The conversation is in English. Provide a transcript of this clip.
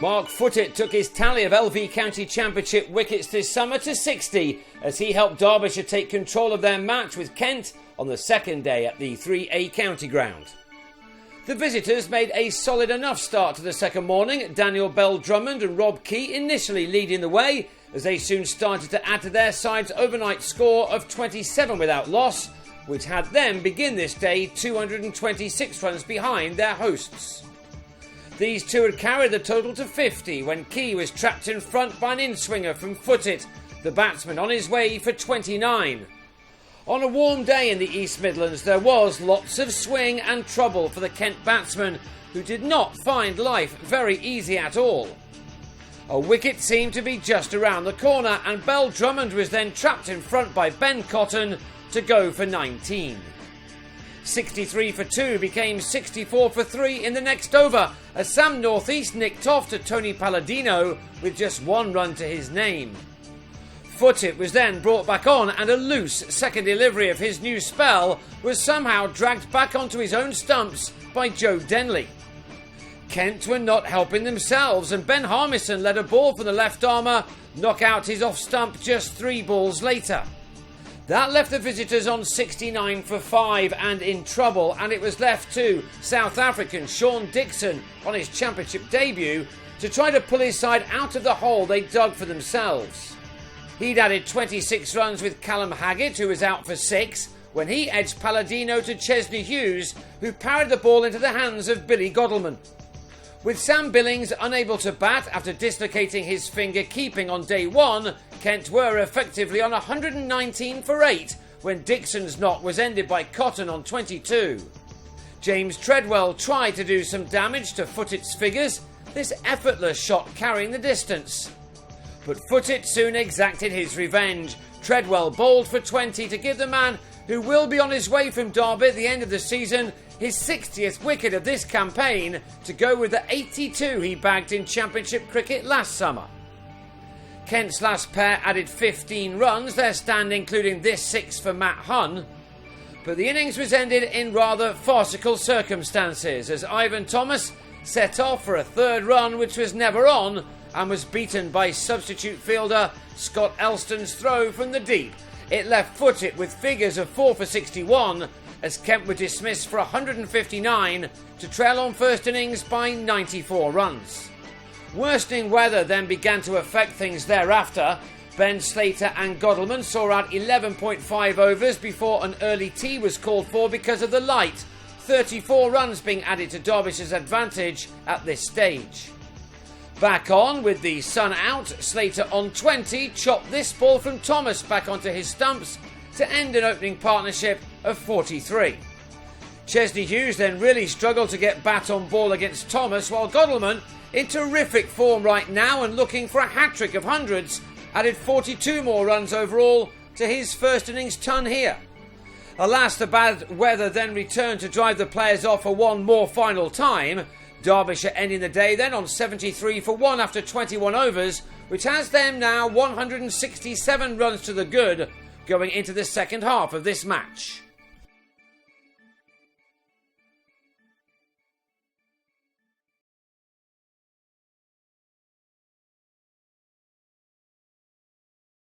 Mark Footitt took his tally of LV County Championship wickets this summer to 60 as he helped Derbyshire take control of their match with Kent on the second day at the 3A County Ground. The visitors made a solid enough start to the second morning, Daniel Bell-Drummond and Rob Key initially leading the way as they soon started to add to their side's overnight score of 27 without loss, which had them begin this day 226 runs behind their hosts. These two had carried the total to 50 when Key was trapped in front by an in-swinger from Footitt, the batsman on his way for 29. On a warm day in the East Midlands, there was lots of swing and trouble for the Kent batsmen, who did not find life very easy at all. A wicket seemed to be just around the corner, and Bell-Drummond was then trapped in front by Ben Cotton to go for 19. 63 for 2 became 64 for 3 in the next over as Sam North East nicked off to Tony Palladino with just one run to his name. Footitt was then brought back on, and a loose second delivery of his new spell was somehow dragged back onto his own stumps by Joe Denley. Kent were not helping themselves, and Ben Harmison let a ball from the left armour knock out his off stump just 3 balls later. That left the visitors on 69 for 5 and in trouble, and it was left to South African Sean Dixon on his championship debut to try to pull his side out of the hole they dug for themselves. He'd added 26 runs with Callum Haggett, who was out for 6, when he edged Palladino to Chesney Hughes, who parried the ball into the hands of Billy Godalman. With Sam Billings unable to bat after dislocating his finger keeping on day 1, Kent were effectively on 119 for 8 when Dixon's knock was ended by Cotton on 22. James Treadwell tried to do some damage to Footitt's figures, this effortless shot carrying the distance. But Footitt soon exacted his revenge. Treadwell bowled for 20 to give the man who will be on his way from Derby at the end of the season his 60th wicket of this campaign, to go with the 82 he bagged in Championship cricket last summer. Kent's last pair added 15 runs, their stand including this 6 for Matt Hunn. But the innings was ended in rather farcical circumstances as Ivan Thomas set off for a third run which was never on and was beaten by substitute fielder Scott Elston's throw from the deep. It left Footitt with figures of 4 for 61 as Kent were dismissed for 159 to trail on first innings by 94 runs. Worsening weather then began to affect things thereafter. Ben Slater and Godalman saw out 11.5 overs before an early tea was called for because of the light, 34 runs being added to Derbyshire's advantage at this stage. Back on with the sun out, Slater on 20 chopped this ball from Thomas back onto his stumps to end an opening partnership of 43. Chesney Hughes then really struggled to get bat on ball against Thomas, while Godalman, in terrific form right now and looking for a hat-trick of hundreds, added 42 more runs overall to his first innings ton here. Alas, the bad weather then returned to drive the players off for one more final time. Derbyshire ending the day then on 73 for 1 after 21 overs, which has them now 167 runs to the good going into the second half of this match.